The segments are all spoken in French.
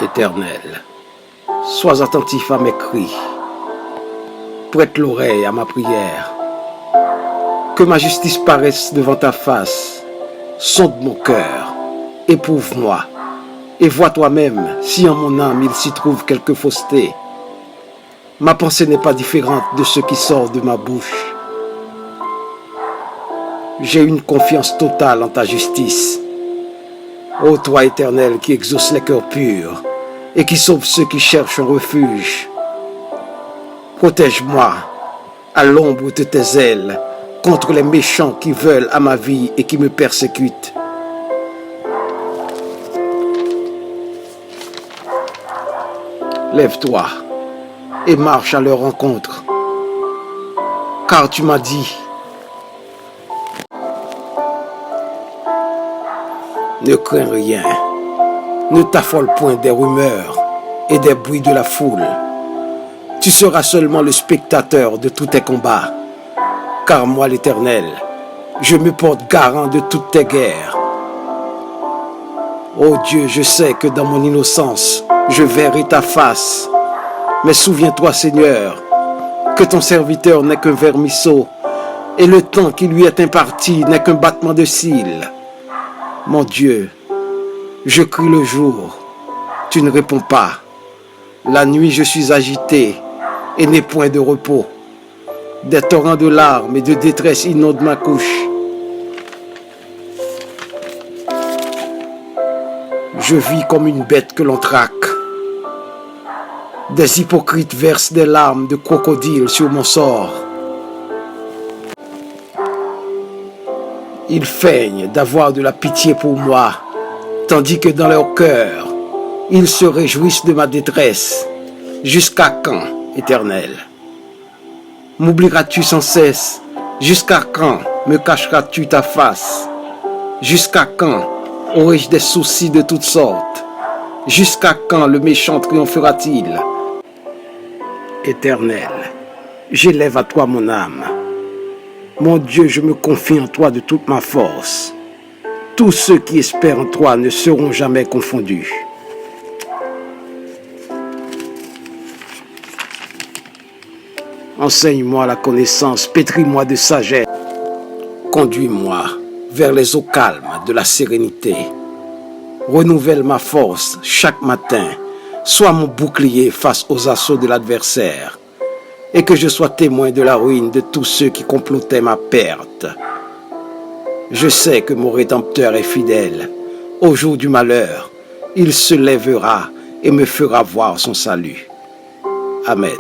Éternel, sois attentif à mes cris, prête l'oreille à ma prière, que ma justice paraisse devant ta face, sonde mon cœur, éprouve-moi, et vois toi-même si en mon âme il s'y trouve quelque fausseté. Ma pensée n'est pas différente de ce qui sort de ma bouche. J'ai une confiance totale en ta justice. Ô toi, Éternel, qui exauce les cœurs purs et qui sauve ceux qui cherchent un refuge. Protège-moi à l'ombre de tes ailes contre les méchants qui veulent à ma vie et qui me persécutent. Lève-toi et marche à leur rencontre, car tu m'as dit: ne crains rien, ne t'affole point des rumeurs et des bruits de la foule. Tu seras seulement le spectateur de tous tes combats, car moi, l'Éternel, je me porte garant de toutes tes guerres. Ô Dieu, je sais que dans mon innocence, je verrai ta face. Mais souviens-toi, Seigneur, que ton serviteur n'est qu'un vermisseau, et le temps qui lui est imparti n'est qu'un battement de cils. Mon Dieu, je crie le jour, tu ne réponds pas. La nuit, je suis agité et n'ai point de repos. Des torrents de larmes et de détresse inondent ma couche. Je vis comme une bête que l'on traque. Des hypocrites versent des larmes de crocodile sur mon sort. Ils feignent d'avoir de la pitié pour moi, tandis que dans leur cœur, ils se réjouissent de ma détresse. Jusqu'à quand, Éternel? M'oublieras-tu sans cesse? Jusqu'à quand me cacheras-tu ta face? Jusqu'à quand aurai-je des soucis de toutes sortes? Jusqu'à quand le méchant triomphera-t-il? Éternel, j'élève à toi mon âme. Mon Dieu, je me confie en toi de toute ma force. Tous ceux qui espèrent en toi ne seront jamais confondus. Enseigne-moi la connaissance, pétris-moi de sagesse. Conduis-moi vers les eaux calmes de la sérénité. Renouvelle ma force chaque matin. Sois mon bouclier face aux assauts de l'adversaire. Et que je sois témoin de la ruine de tous ceux qui complotaient ma perte. Je sais que mon Rédempteur est fidèle. Au jour du malheur, il se lèvera et me fera voir son salut. Amen.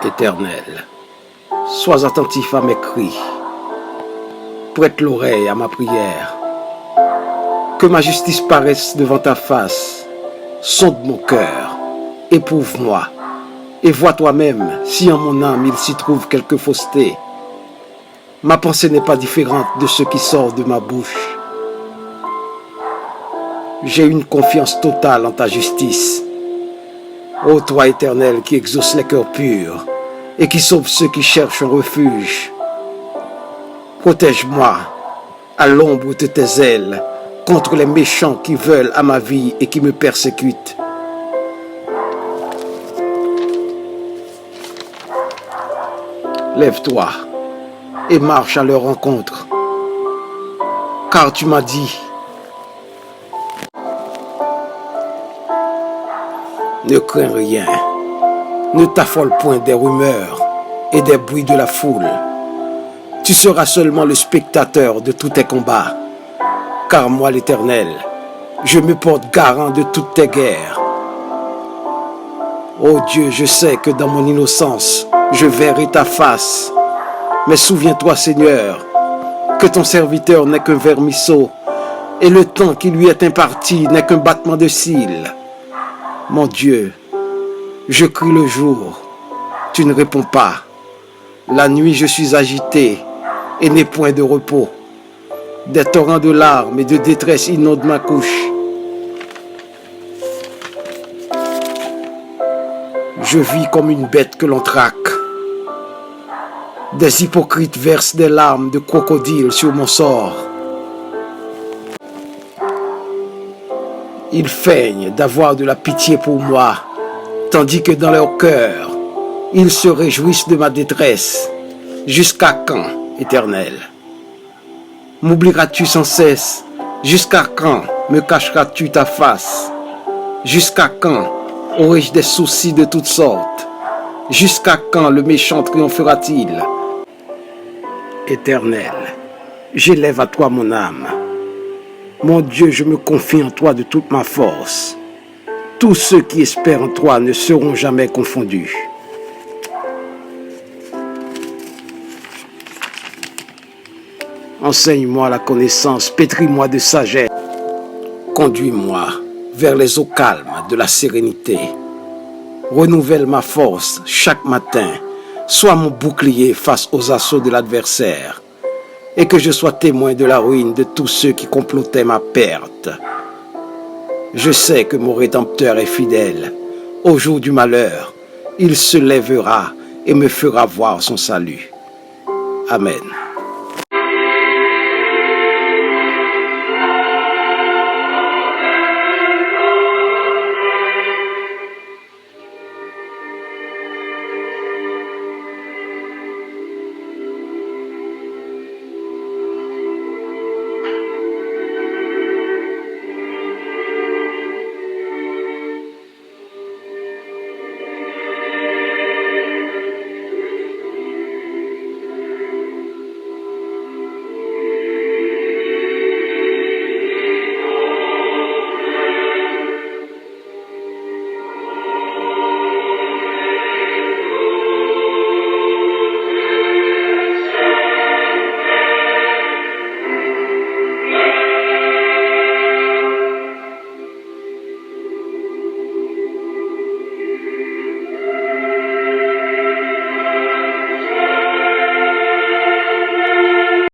Éternel, sois attentif à mes cris, prête l'oreille à ma prière, que ma justice paraisse devant ta face, sonde mon cœur, éprouve-moi, et vois toi-même si en mon âme il s'y trouve quelque fausseté. Ma pensée n'est pas différente de ce qui sort de ma bouche. J'ai une confiance totale en ta justice. Ô toi, Éternel, qui exauce les cœurs purs et qui sauve ceux qui cherchent un refuge. Protège-moi à l'ombre de tes ailes contre les méchants qui veulent à ma vie et qui me persécutent. Lève-toi et marche à leur rencontre, car tu m'as dit: Ne crains rien. Ne t'affole point des rumeurs et des bruits de la foule. Tu seras seulement le spectateur de tous tes combats. Car moi, l'Éternel, je me porte garant de toutes tes guerres. Ô Dieu, je sais que dans mon innocence, je verrai ta face. Mais souviens-toi, Seigneur, que ton serviteur n'est qu'un vermisseau, et le temps qui lui est imparti n'est qu'un battement de cils. Mon Dieu, je crie le jour, tu ne réponds pas. La nuit, je suis agité et n'ai point de repos. Des torrents de larmes et de détresse inondent ma couche. Je vis comme une bête que l'on traque. Des hypocrites versent des larmes de crocodile sur mon sort. Ils feignent d'avoir de la pitié pour moi, tandis que dans leur cœur, ils se réjouissent de ma détresse. Jusqu'à quand, Éternel? M'oublieras-tu sans cesse? Jusqu'à quand me cacheras-tu ta face? Jusqu'à quand aurai-je des soucis de toutes sortes? Jusqu'à quand le méchant triomphera-t-il? Éternel, j'élève à toi mon âme. Mon Dieu, je me confie en toi de toute ma force. Tous ceux qui espèrent en toi ne seront jamais confondus. Enseigne-moi la connaissance, pétris-moi de sagesse. Conduis-moi vers les eaux calmes de la sérénité. Renouvelle ma force chaque matin. Sois mon bouclier face aux assauts de l'adversaire. Et que je sois témoin de la ruine de tous ceux qui complotaient ma perte. Je sais que mon Rédempteur est fidèle. Au jour du malheur, il se lèvera et me fera voir son salut. Amen.